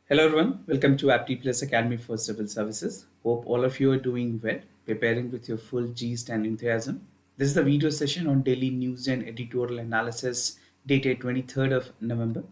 Hello everyone, welcome to Apti Plus Academy for Civil Services. Hope all of you are doing well, preparing with your full gist and enthusiasm. This is the video session on daily news and editorial analysis dated 23rd of November.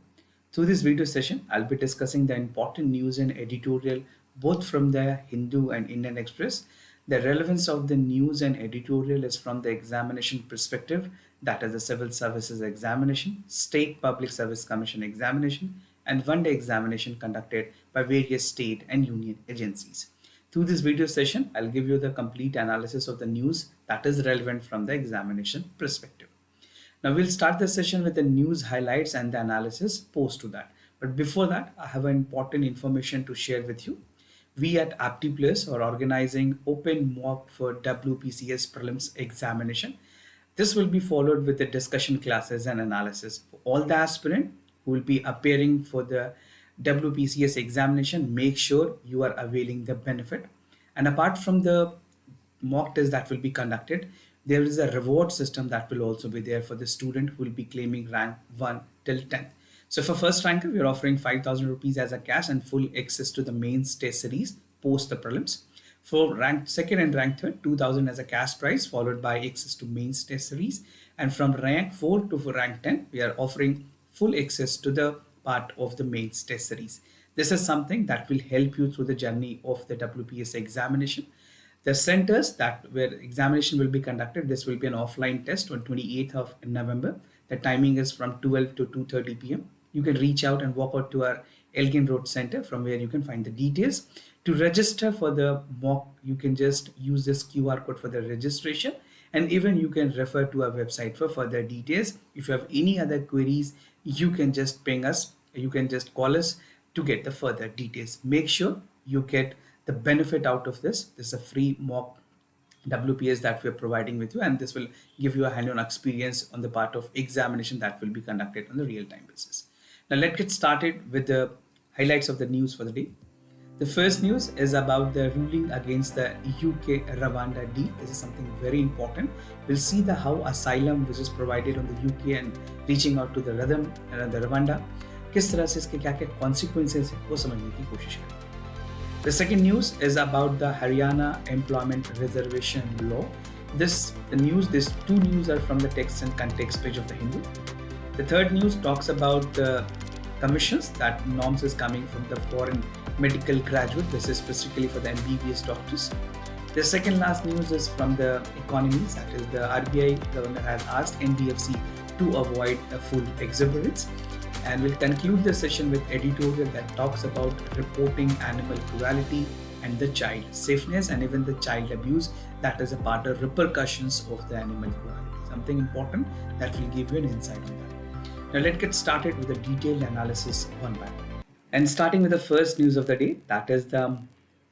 Through this video session, I'll be discussing the important news and editorial both from the Hindu and Indian Express. The relevance of the news and editorial is from the examination perspective, that is the Civil Services examination, State Public Service Commission examination, and one-day examination conducted by various state and union agencies. Through this video session, I'll give you the complete analysis of the news that is relevant from the examination perspective. Now we'll start the session with the news highlights and the analysis post to that. But before that, I have an important information to share with you. We at Apti Plus are organizing open mock for WBCS prelims examination. This will be followed with the discussion classes and analysis for all the aspirant who will be appearing for the WBCS examination. Make sure you are availing the benefit. And apart from the mock test that will be conducted, there is a reward system that will also be there for the student who will be claiming rank 1 till 10th. So for first ranker, we are offering 5,000 rupees as a cash and full access to the mains test series post the prelims. For rank second and rank third, 2,000 as a cash prize, followed by access to mains test series. And from rank 4 to for rank 10, we are offering full access to the part of the mains test series. This is something that will help you through the journey of the WPS examination. The centers that where examination will be conducted, this will be an offline test on 28th of November. The timing is from 12 to 2:30 p.m. You can reach out and walk out to our Elgin Road Center from where you can find the details. To register for the mock, you can just use this QR code for the registration, and even you can refer to our website for further details. If you have any other queries, you can just ping us, you can just call us to get the further details. Make sure you get the benefit out of this. This is a free mock WPS that we're providing with you, and this will give you a hand-on experience on the part of examination that will be conducted on the real-time basis. Now let's get started with the highlights of the news for the day. The first news is about the ruling against the UK Rwanda deal. This is something very important. We'll see the how asylum which is provided on the UK and reaching out to the Rwanda, किस तरह से इसके क्या-क्या consequences है वो समझने की कोशिश करें. The second news is about the Haryana Employment Reservation Law. These two news are from the text and context page of the Hindu. The third news talks about the commissions that norms is coming from the foreign medical graduate. This is specifically for the MBBS doctors. The second last news is from the economies, that is the RBI governor has asked NBFC to avoid a full exuberance. And we'll conclude the session with editorial that talks about reporting animal cruelty and the child safeness and even the child abuse that is a part of repercussions of the animal cruelty. Something important that will give you an insight on that. Now let's get started with a detailed analysis one by one. And starting with the first news of the day, that is the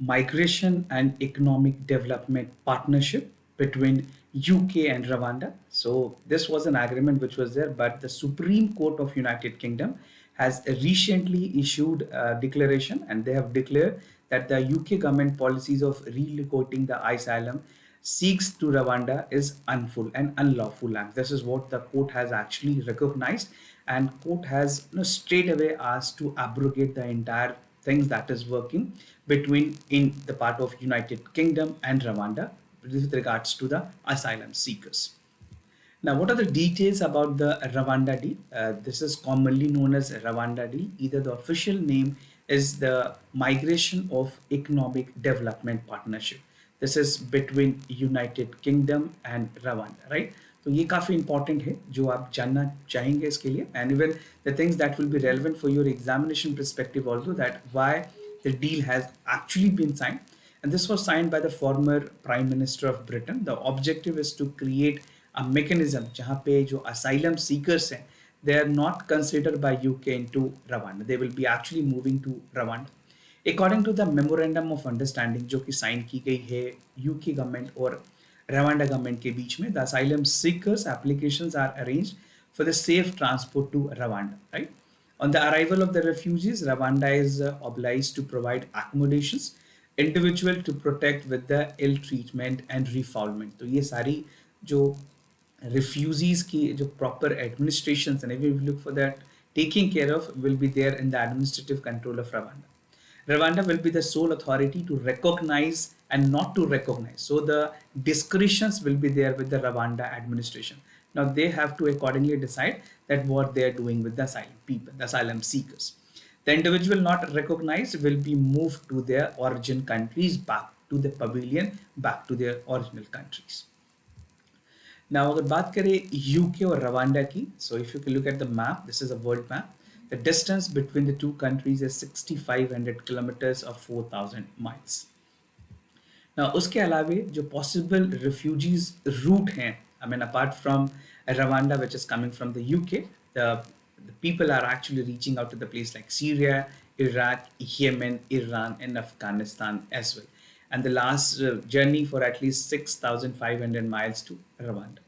Migration and Economic Development Partnership between UK and Rwanda. So this was an agreement which was there, but the Supreme Court of United Kingdom has recently issued a declaration, and they have declared that the UK government policies of relocating the asylum seeks to Rwanda is unfull and unlawful. And this is what the court has actually recognized, and court has straight away asked to abrogate the entire things that is working between in the part of United Kingdom and Rwanda with regards to the asylum seekers. Now, what are the details about the Rwanda deal? This is commonly known as Rwanda deal. Either the official name is the Migration of Economic Development Partnership. This is between United Kingdom and Rwanda, right? तो ये काफ़ी important है जो आप जानना चाहेंगे इसके लिए, and even the things that will be relevant for your examination perspective also, that why the deal has actually been signed. And this was signed by the former Prime Minister of Britain. The objective is to create a mechanism जहाँ पे जो asylum seekers हैं, they are not considered by UK into Rwanda. They will be actually moving to Rwanda. According to the memorandum of understanding जो कि sign की गई है UK government और Rwanda government के बीच में, the asylum seekers applications are arranged for the safe transport to Rwanda, right? On the arrival of the refugees, Rwanda is obliged to provide accommodations, individual to protect with the ill treatment and refoulement. तो ये सारी जो refugees की जो proper administrations, and if you look for that taking care of will be there in the administrative control of Rwanda. Rwanda will be the sole authority to recognize and not to recognize. So the discretions will be there with the Rwanda administration. Now they have to accordingly decide that what they are doing with the asylum people, the asylum seekers. The individual not recognized will be moved to their origin countries, back to the pavilion, back to their original countries. Now, अगर बात करें UK और Rwanda की, so if you can look at the map, this is a world map. The distance between the two countries is 6,500 kilometers or 4,000 miles. Now, उसके अलावे जो possible refugees route हैं, I mean, apart from Rwanda, which is coming from the UK, the people are actually reaching out to the place like Syria, Iraq, Yemen, Iran, and Afghanistan as well. And the last journey for at least 6,500 miles to Rwanda.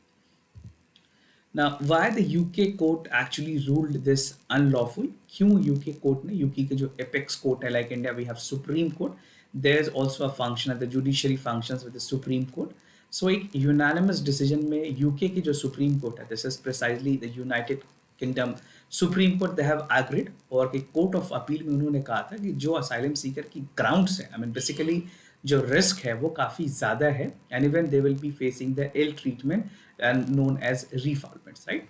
Now, why the UK court actually ruled this unlawful? क्यों UK court ने UK के जो apex court है, like India we have Supreme Court, there's also a function that the judiciary functions with the Supreme Court. So एक unanimous decision में UK की जो Supreme Court है, this is precisely the United Kingdom Supreme Court, they have agreed, और कि Court of Appeal में उन्होंने कहा था कि जो asylum seeker की grounds है, I mean basically जो रिस्क है वो काफ़ी ज़्यादा है, and even they will be facing the ill treatment and known as refoulements, right?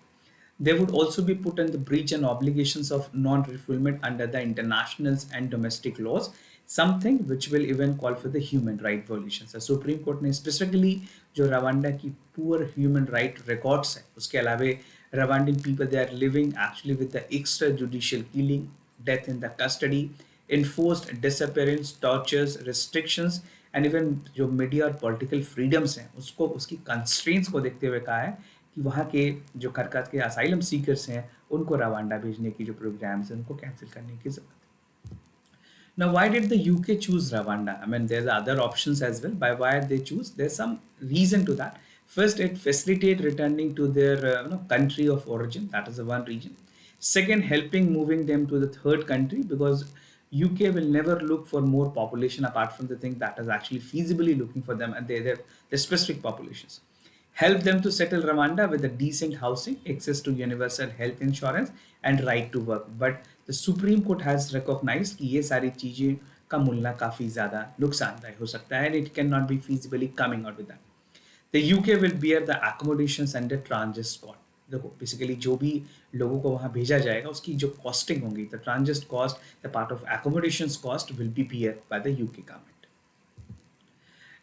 They would also be put in the breach and obligations of non-refoulement under the international and domestic laws, something which will even call for the human right violations. The Supreme Court ने specifically जो Rwanda की poor human right records है, उसके अलावे Rwandan people they are living actually with the extrajudicial killing, death in the custody, enforced disappearance, tortures, restrictions, and even जो media और political freedoms हैं उसको उसकी कंस्ट्रेंट्स को देखते हुए कहा है कि वहाँ के जो करकत के असाइलम सीकर्स हैं उनको रवांडा भेजने की जो प्रोग्राम्स हैं उनको कैंसिल करने की जरूरत है. Now, why did the UK choose Rwanda? I mean, there's other options as well. By why they choose, there's some reason to that. First, it facilitates returning to their country of origin. That is the one reason. Second, helping moving them to the third country, because UK will never look for more population apart from the thing that is actually feasibly looking for them and their specific populations. Help them to settle Rwanda with a decent housing, access to universal health insurance, and right to work. But the Supreme Court has recognized कि ये सारी चीजें का मूल्य काफी ज़्यादा नुकसानदायक हो सकता है, and it cannot be feasibly coming out with that. The UK will bear the accommodations and the transit cost. देखो बेसिकली जो भी लोगों को वहाँ भेजा जाएगा उसकी जो कॉस्टिंग होगी, the transit cost, the part of accommodations cost will be bear by the UK government.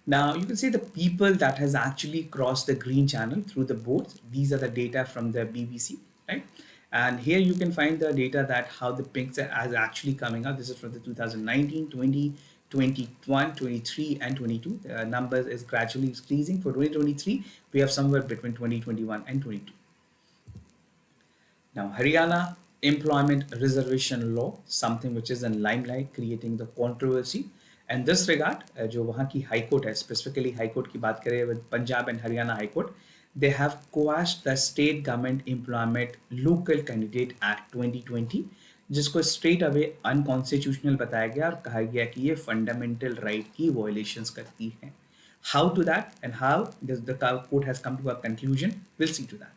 Now you can see the people that has actually crossed the green channel through the boats. These are the data from the BBC, right? And here you can find the data that how the pinks are actually coming out. This is from the 2019, 20, 21, 23, and 22. The numbers is gradually increasing. For 2023, we have somewhere between 2021 and 22. Now, Haryana Employment Reservation Law, something which is in limelight, creating the controversy. And this regard, जो वहाँ की high court है, specifically high court की बात करें with Punjab and Haryana high court, they have quashed the State Government Employment Local Candidate Act 2020, जिसको straight away unconstitutional बताया गया और कहा गया कि ये फंडामेंटल राइट की वायलेशंस करती है. How to that and how the court has come to a conclusion, we'll see to that.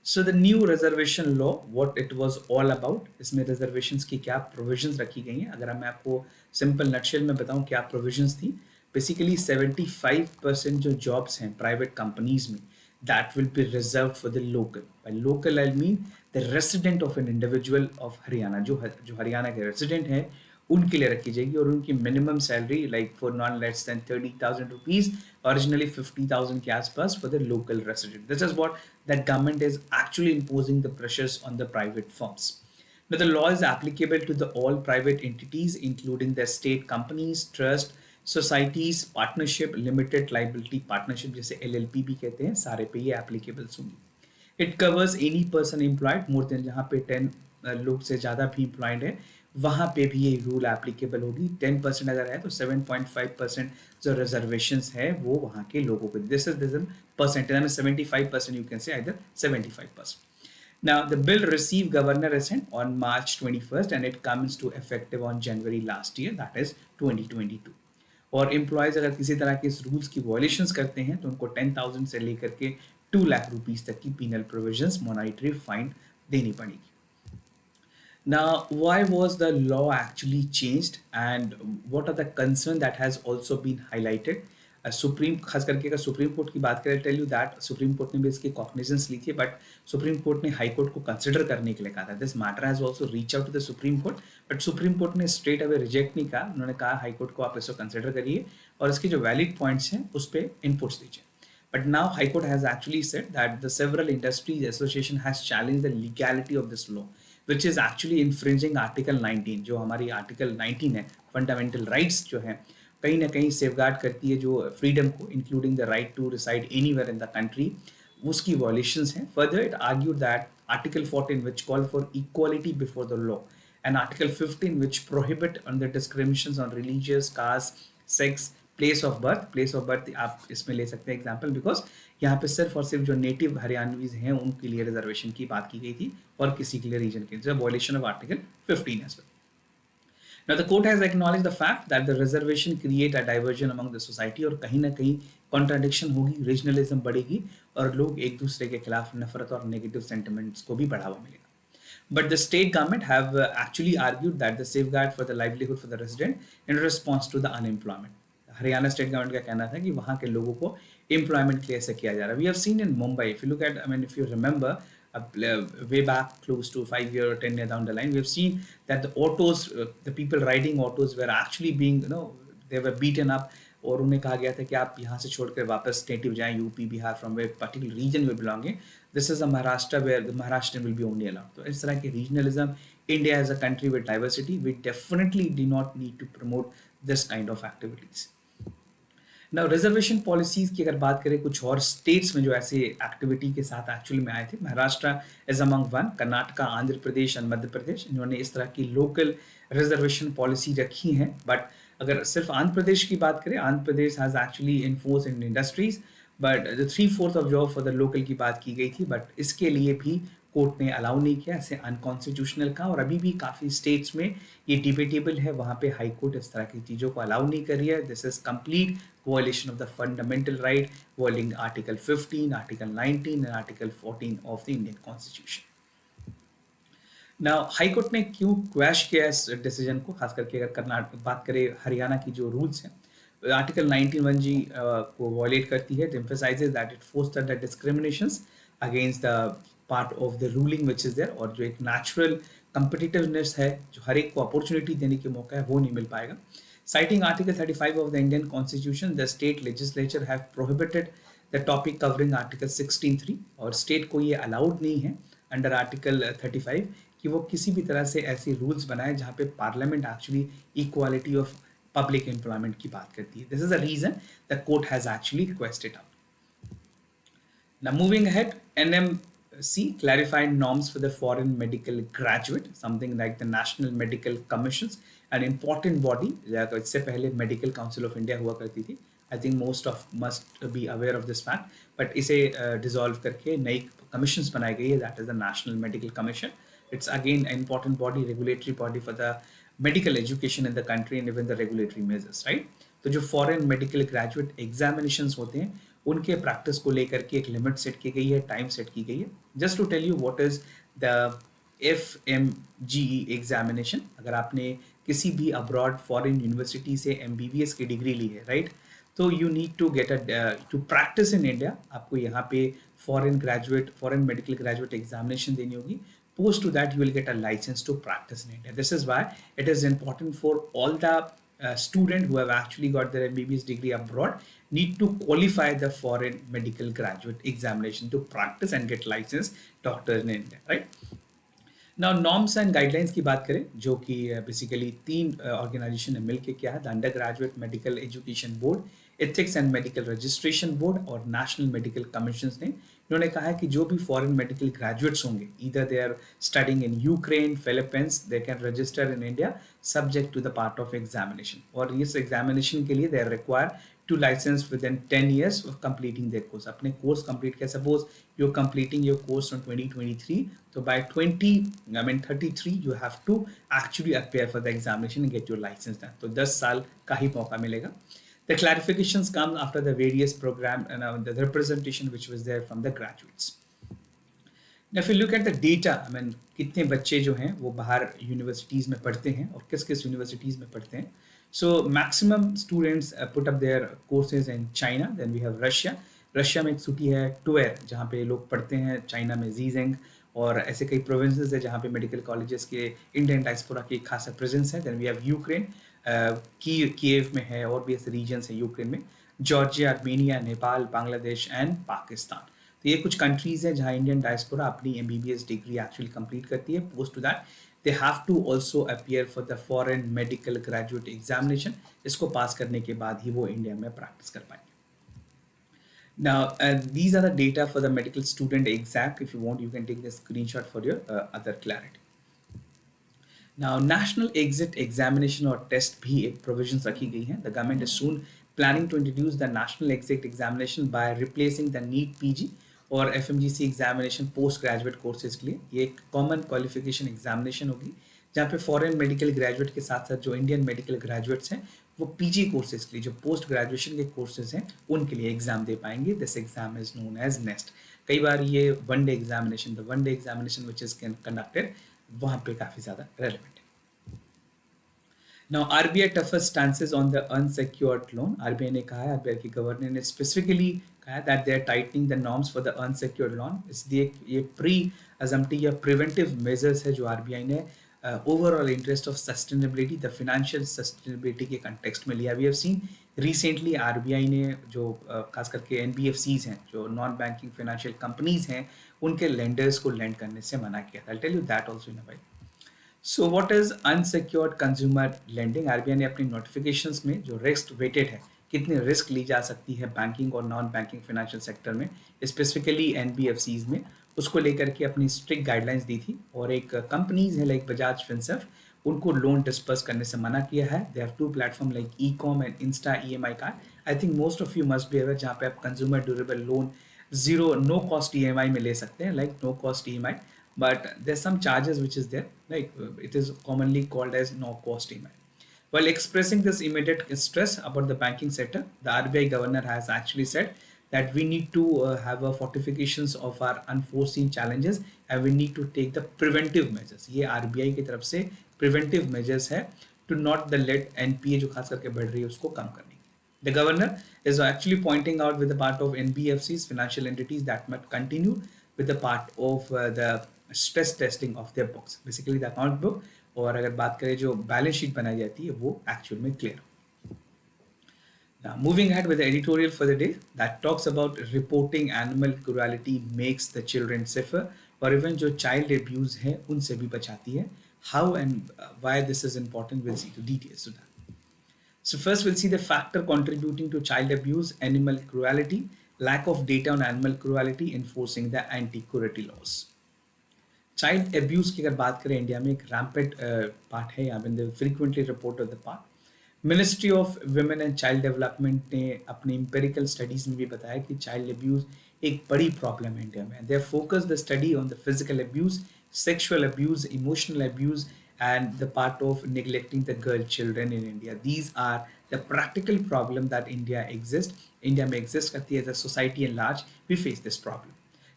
So the new reservation law, what it was all about, इसमें reservations की क्या provisions रखी गई हैं. अगर मैं आपको simple nutshell में बताऊं क्या provisions थी, basically 75% जो jobs हैं private companies में, that will be reserved for the local. By local I mean the resident of an individual of Haryana, जो हरियाणा के resident हैं उनके लिए रखी जाएगी, और उनकी minimum salary like for non less than 30,000 rupees, originally 50,000 के आसपास for the local resident. This is what that government is actually imposing the pressures on the private firms. Now the law is applicable to the all private entities including the state companies, trust, societies, partnership, limited liability partnership जैसे LLP भी कहते हैं, सारे पे ये applicable होंगी. It covers any person employed more than, जहाँ पे 10 लोग से ज़्यादा भी employed है वहाँ पे भी ये रूल एप्लीकेबल होगी. 10% अगर है तो 7.5% जो रिजर्वेशंस है वो वहाँ के लोगों को. This is percentage, I mean 75%, you can say either 75%. Now the bill received governor assent on March 21st and it comes to effective on January last year, that is 2022. और एम्प्लॉयज अगर किसी तरह के इस रूल्स की violations करते हैं तो उनको 10,000 से लेकर के 2 लाख रुपीस तक की पीनल प्रोविजंस, मॉनिटरी फाइन देनी पड़ेगी. Now, why was the law actually changed, and what are the concern that has also been highlighted? Supreme खास करके अगर सुप्रीम कोर्ट की बात करें, tell you that supreme court ने भी इसकी कॉग्निजेंस ली थी, बट सुप्रीम कोर्ट ने हाई कोर्ट को कंसिडर करने के लिए कहा था. This matter has also reach out to the supreme court, but supreme court ने स्ट्रेट अवे रिजेक्ट नहीं कहा. उन्होंने कहा हाई कोर्ट को आप इसको कंसिडर करिए और इसके जो वैलिड पॉइंट्स हैं उस पर इनपुट्स दीजिए. But now High Court has actually said that the several industries association has challenged the legality of this law, which is actually infringing Article 19. जो हमारी Article 19 है, fundamental rights जो है कहीं ना कहीं सेफगार्ड करती है जो फ्रीडम को, including the right to reside anywhere in the country, उसकी वॉलेशंस हैं. Further it argue that Article 14 which call for equality before the law and Article 15 which prohibit on the discriminations on religious, caste, sex, place of birth आप इसमें ले सकते हैं example, because यहाँ पे सिर्फ और सिर्फ जो नेटिव हरियाणवीज हैं उनके लिए रिजर्वेशन की बात की गई थी और किसी के लिए रीजन के लिए, violation of article 15 as well. Now the court has acknowledged the fact that the reservation create a diversion among the society और कहीं ना कहीं कॉन्ट्राडिक्शन होगी, रीजनलिज्म बढ़ेगी और लोग एक दूसरे के खिलाफ नफरत और नेगेटिव सेंटिमेंट्स को भी बढ़ावा मिलेगा. But the state government have actually argued that the safeguard for the livelihood for the resident in response to the unemployment. Haryana state government का कहना था कि वहाँ के लोगों को एम्प्लॉयमेंट के लिए ऐसे किया जा रहा है. We have seen in Mumbai, if you look at, I mean if you remember way back close to 5 year or 10 year down the line, we have seen that the autos, the people riding autos were actually being, they were beaten up और उन्हें कहा गया था कि आप यहाँ से छोड़कर वापस नेटिव जाएं, UP Bihar from they particular region they belonging, this is a Maharashtra where the Maharashtra will be only allowed. तो इस तरह की regionalism, India as a country with diversity, we definitely do not need to promote this kind of activities. Now reservation policies की अगर बात करें, कुछ और स्टेट्स में जो ऐसे एक्टिविटी के साथ एक्चुअली में आए थे, Maharashtra is among one, Karnataka, Andhra Pradesh और मध्य प्रदेश, इन्होंने इस तरह की लोकल रिजर्वेशन पॉलिसी रखी है. बट अगर सिर्फ आंध्र प्रदेश की बात करें, Andhra Pradesh has actually enforce in industries, but 3/4 of job for the local की बात की गई थी, बट इसके लिए भी कोर्ट ने अलाउ नहीं किया, ऐसे अनकॉन्स्टिट्यूशनल का. और अभी भी काफ़ी स्टेट्स में ये डिबेटेबल है, वहाँ पे हाई कोर्ट इस तरह की चीज़ों को अलाउ नहीं कर रही है. This is complete violation of the fundamental right, violating Article 15, Article 19 and Article 14 of the Indian Constitution. Now, high court ने क्यों क्वैश किया इस डिसीजन को, खास करके अगर कर्नाटक बात करें, हरियाणा की जो रूल्स हैं, आर्टिकल 19(1)(g को वायलेट करती है. It emphasizes that it fosters the discriminations against the part of the ruling which is there, और जो एक नेचुरल competitiveness है, जो हर एक को अपॉर्चुनिटी देने के मौका है, वो नहीं मिल पाएगा. Citing Article 35 of the Indian Constitution, the state legislature have prohibited the topic covering Article 16(3) और state को ये allowed नहीं है under Article 35 कि वो किसी भी तरह से ऐसे rules बनाए जहाँ पे Parliament actually equality of public employment की बात करती है. This is the reason the court has actually requested out. Now moving ahead, NMC clarified norms for the foreign medical graduate, something like the National Medical Commissions, an important body. इससे पहले medical council of India हुआ करती थी. आई think most of must be aware of this fact, but इसे dissolve करके नई commissions बनाई गई है, that is the national medical commission. It's again an important body, regulatory body for the medical education in the country and even the regulatory measures, right? तो जो foreign medical graduate examinations होते हैं उनके practice को लेकर के एक limit set की गई है, टाइम सेट की गई है. Just to tell you what is the FMGE examination. अगर आपने किसी भी अब्रॉड फॉरेन यूनिवर्सिटी से MBBS की डिग्री ली है, राइट, तो you need to get to practice in India. आपको यहाँ पे फॉरेन मेडिकल ग्रेजुएट एग्जामिनेशन देनी होगी. Post to that, you will get a license to practice in India. This is why it is important for all the students who have actually got their MBBS degree abroad need to qualify the foreign medical graduate examination to practice and get licensed doctor in India, right? Now norms and guidelines की बात करें, जो कि basically 3 organisation ने मिलकर किया है, the under graduate medical education board, ethics and medical registration board और नेशनल मेडिकल कमीशन ने. इन्होंने कहा है कि जो भी फॉरेन मेडिकल ग्रेजुएट्स होंगे, either they are studying in Ukraine, Philippines, they can register in India subject to the part of examination. और इस एग्जामिनेशन के लिए they are require to license within 10 years of completing their course. अपने course complete किया, suppose you're completing your course on 2023, so by 33 you have to actually appear for the examination and get your license done. तो 10 साल का ही मौका मिलेगा. The clarifications come after the various program and the representation which was there from the graduates. Now, if you look at the data, I mean, कितने बच्चे जो हैं वो बाहर यूनिवर्सिटीज़ में पढ़ते हैं और किस किस यूनिवर्सिटीज़ में पढ़ते हैं. So maximum students put up their courses in China. Then we have Russia. Russia में एक सिटी है टुएर जहाँ पे लोग पढ़ते हैं. चाइना में जीजेंग और ऐसे कई प्रोविंसेस है जहाँ पे मेडिकल कॉलेजेस के इंडियन डायस्पोरा की एक खासा प्रेजेंस है. Then we have Ukraine, Kyiv में है और भी ऐसे रीजन्स हैं यूक्रेन में. Georgia, Armenia, Nepal, Bangladesh and Pakistan. तो ये कुछ कंट्रीज हैं जहाँ इंडियन डायस्पोरा अपनी एमबीबीएस डिग्री एक्चुअली कंप्लीट करती है. Post to that they have to also appear for the foreign medical graduate examination. इसको पास करने के बाद ही वो इंडिया में प्रैक्टिस कर पाएंगे. Now, these are the data for the medical student exam. If you want, you can take a screenshot for your other clarity. Now, national exit examination or test भी एक provisions रखी गई हैं. The government is soon planning to introduce the national exit examination by replacing the NEET PG और FMGC examination post graduate courses के लिए. ये एक common qualification examination होगी जहाँ पे फॉरेन मेडिकल ग्रेजुएट के साथ साथ जो इंडियन मेडिकल ग्रेजुएट्स हैं वो पीजी कोर्सेज के लिए, जो पोस्ट ग्रेजुएशन के कोर्सेज हैं उनके लिए एग्जाम दे पाएंगे. This exam is known as NEXT. कई बार ये one day examination, the one day examination which is conducted, वहाँ पे काफ़ी ज़्यादा रेलिवेंट है. Now, RBI toughest stances on the unsecured loan. RBI ने कहा है, RBI की गवर्नर ने स्पेसिफिकली कहा है that they are tightening the norms for the unsecured loan. इसलिए ये प्री अजम्प्टिव या प्रिवेंटिव मेजर्स है जो RBI ने overall interest of sustainability, the financial sustainability के कंटेक्स्ट में लिया. We have seen recently RBI ने जो खास करके एनबीएफसीज हैं, जो नॉन बैंकिंग फाइनेंशियल कंपनीज हैं, उनके लेंडर्स को लेंड करने से मना किया था. I tell you that also in a while. So what is unsecured consumer lending? RBI ने अपनी नोटिफिकेशंस में जो रिस्क वेटेड है, कितनी रिस्क ली जा सकती है बैंकिंग और नॉन बैंकिंग फाइनेंशियल सेक्टर में, स्पेसिफिकली एनबीएफसीज में, उसको लेकर के अपनी स्ट्रिक्ट गाइडलाइंस दी थी. और एक कंपनीज है लाइक बजाज फिनसर्व, उनको लोन डिस्पर्स करने से मना किया है. They have to platform like e com and insta EMI card. I think most of you must be aware, जहाँ पे आप consumer durable loan zero no cost EMI में ले सकते हैं, like no cost EMI, but there's some charges which is there, like it is commonly called as no cost EMI. While expressing this immediate stress about the banking sector, the RBI governor has actually said that we need to have a fortifications of our unforeseen challenges and we need to take the preventive measures. ये RBI की तरफ से preventive measures है to not the let NPA जो खास करके बढ़ रही है उसको कम करने. The governor is actually pointing out with the part of NBFCs, financial entities that might continue with the part of the stress testing of their books, basically the account book. और अगर बात करें जो बैलेंस शीट बनाई जाती है वो actual में clear. Now, moving ahead with the editorial for the day that talks about reporting animal cruelty makes the children safer, और इवन जो child abuse है उनसे भी बचाती है. How and why this is important, we'll see the details to that. So first we'll see the factor contributing to child abuse, animal cruelty, lack of data on animal cruelty, enforcing the anti-cruelty laws. Child abuse की अगर बात करें, India में एक rampant part है, यहाँ पे frequently report of the part. Ministry of women and child development ने अपने एम्पेरिकल स्टडीज़ में भी बताया कि चाइल्ड एब्यूज़ एक बड़ी प्रॉब्लम है इंडिया में. They focus the study on the physical abuse, sexual abuse, emotional abuse and the part of neglecting the girl children in India. These are the practical problem that India में exist करती है. As a society at large, we face this problem.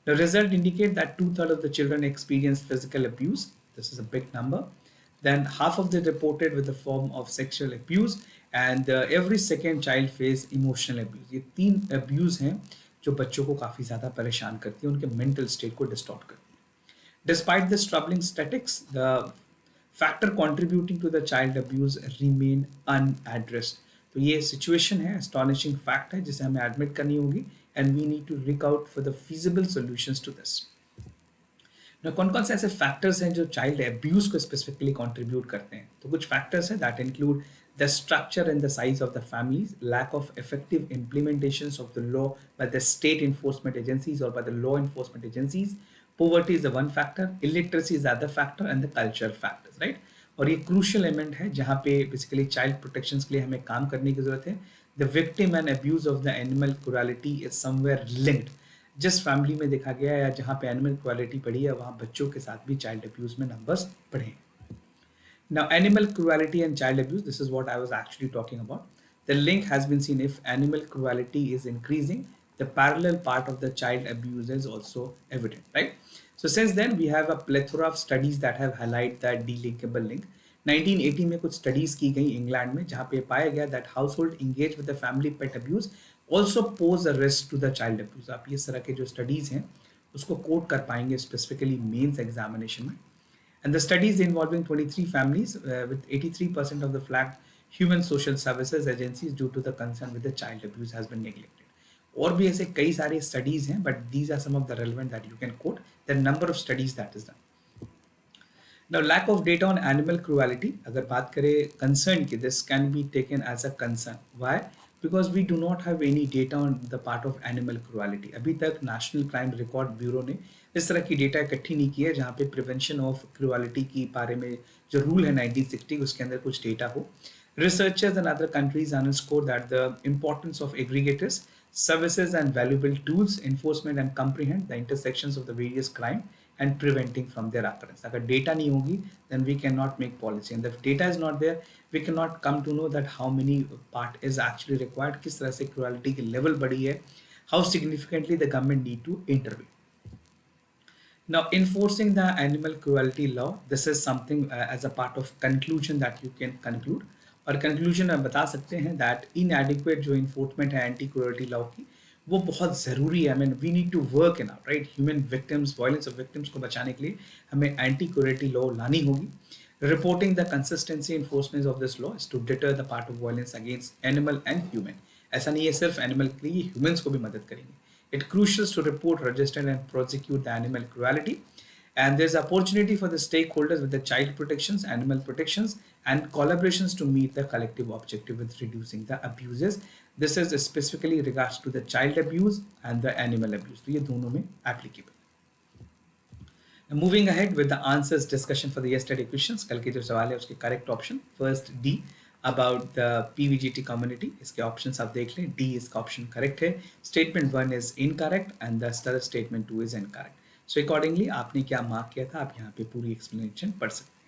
The result indicate that 2/3 of the children experience physical abuse. This is a big number. Then half of them reported with the form of sexual abuse, and every second child face emotional abuse. ये 3 abuse हैं जो बच्चों को काफ़ी ज़्यादा परेशान करती है, उनके mental state को distort करती है. Despite this troubling statistics, the factor contributing to the child abuse remain unaddressed. तो ये सिचुएशन है, astonishing fact है जिसे हमें एडमिट करनी होगी, and we need to look out for the feasible solutions to this. Now, कौन कौन से ऐसे फैक्टर्स हैं जो चाइल्ड एब्यूज को स्पेसिफिकली कंट्रीब्यूट करते हैं? तो कुछ फैक्टर्स हैं that include the structure and the size of the families, lack of effective implementations of the law by the state enforcement agencies और by the law enforcement agencies. Poverty is the one factor, illiteracy is the other factor, and the cultural factors, right? और ये crucial element है जहाँ पे basically child protection के लिए हमें काम करने की जरूरत है. The victim and abuse of the animal क्रूरलिटी is somewhere linked. जिस फैमिली में देखा गया या जहाँ पे एनिमल क्रूरलिटी बढ़ी है वहाँ बच्चों के साथ भी चाइल्ड अब्यूज में नंबर्स बढ़े. Now, animal cruelty and child abuse, this is what I was actually talking about. The link has been seen. If animal cruelty is increasing, the parallel part of the child abuse is also evident, right? So since then, we have a plethora of studies that have highlighted that delinkable link. 1980 में कुछ studies की गई England में जहाँ पे पाया गया that household engaged with the family pet abuse also pose a risk to the child abuse. आप इस तरह के जो studies हैं उसको quote कर पाएंगे specifically mains examination में. And the studies involving 23 families with 83% of the flagged human social services agencies due to the concern with the child abuse has been neglected. और भी ऐसे कई सारे studies हैं, but these are some of the relevant that you can quote. The number of studies that is done. Now, lack of data on animal cruelty, अगर बात करें concern की, this can be taken as a concern. Why? Because we do not have any data on the part of animal cruelty. अभी तक national crime record bureau ने इस तरह की डेटा इकट्ठी नहीं की है जहाँ पे प्रिवेंशन ऑफ क्रुएलिटी की बारे में जो रूल है 1960 उसके अंदर कुछ डेटा हो. Researchers in other countries underscore that the importance of aggregators, services and valuable tools, enforcement and comprehend the intersections of the various crime and preventing from their occurrence. अगर data नहीं होगी, then we cannot make policy. And if data is not there, we cannot come to know that how many part is actually required, किस तरह से cruelty की level बढ़ी है, how significantly the government need to intervene. Now, enforcing the animal cruelty law, this is something as a part of conclusion that you can conclude. और conclusion में बता सकते हैं that inadequate जो enforcement है anti cruelty law की वो बहुत ज़रूरी है. I mean, we need to work in out, right? Human victims, violence of victims को बचाने के लिए हमें anti cruelty law लानी होगी. Reporting the consistency enforcement of this law is to deter the part of violence against animal and human. ऐसा नहीं है सिर्फ animal के लिए, humans को भी मदद करेंगे. It's crucial to report, register and prosecute the animal cruelty. And there's opportunity for the stakeholders with the child protections, animal protections, and collaborations to meet the collective objective with reducing the abuses. This is specifically regards to the child abuse and the animal abuse. तो ये दोनों में applicable. Now moving ahead with the answers discussion for the yesterday questions. कल के जो सवाल है उसके correct option. First D about the PVGT community. इसके options आप देख लें. D इसका option correct है. Statement 1 is incorrect and the other statement 2 is incorrect. So accordingly आपने क्या mark किया था आप यहाँ पे पूरी explanation पढ़ सकते हैं.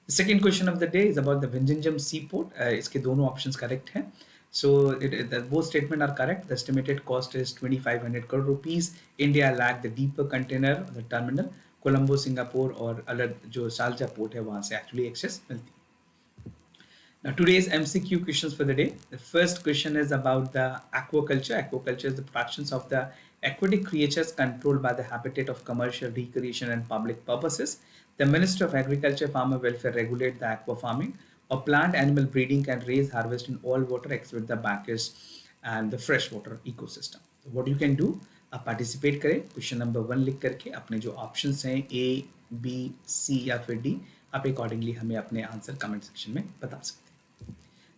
The second question of the day is about the Vinjinjam seaport. इसके दोनों options correct हैं. So both statements are correct. The estimated cost is 2,500 crore rupees. India lacked the deeper container the terminal. Colombo, Singapore और अलग जो Sharjah port है वहाँ से actually access मिलती है. Now today's MCQ questions for the day. The first question is about the aquaculture. Aquaculture is the productions of the aquatic creatures controlled by the habitat of commercial, recreation and public purposes. The Minister of Agriculture, Farmer Welfare regulate the aqua farming or plant animal breeding can raise harvest in all water except the brackish and the freshwater ecosystem. So what you can do, आप participate करें question number 1 लिख करके अपने जो options हैं A, B, C या फिर D आप अकॉर्डिंगली हमें अपने आंसर कमेंट सेक्शन में बता सकते हैं.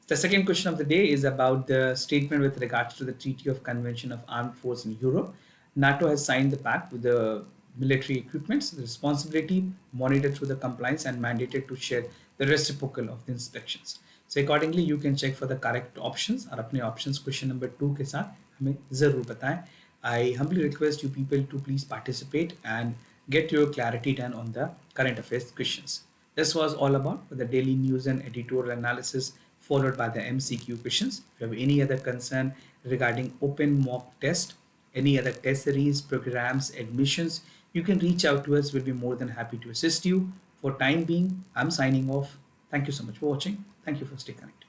The second question of the day is about the statement with regards to the Treaty of Convention of Armed Force in Europe. NATO has signed the pact with the military equipments, the responsibility monitored through the compliance and mandated to share the reciprocal of the inspections. So accordingly you can check for the correct options और अपने options question number 2 के साथ हमें ज़रूर बताएं. I humbly request you people to please participate and get your clarity done on the current affairs questions. This was all about the daily news and editorial analysis followed by the MCQ questions. If you have any other concern regarding open mock test, any other test series, programs, admissions, you can reach out to us. We'll be more than happy to assist you. For time being, I'm signing off. Thank you so much for watching. Thank you for staying connected.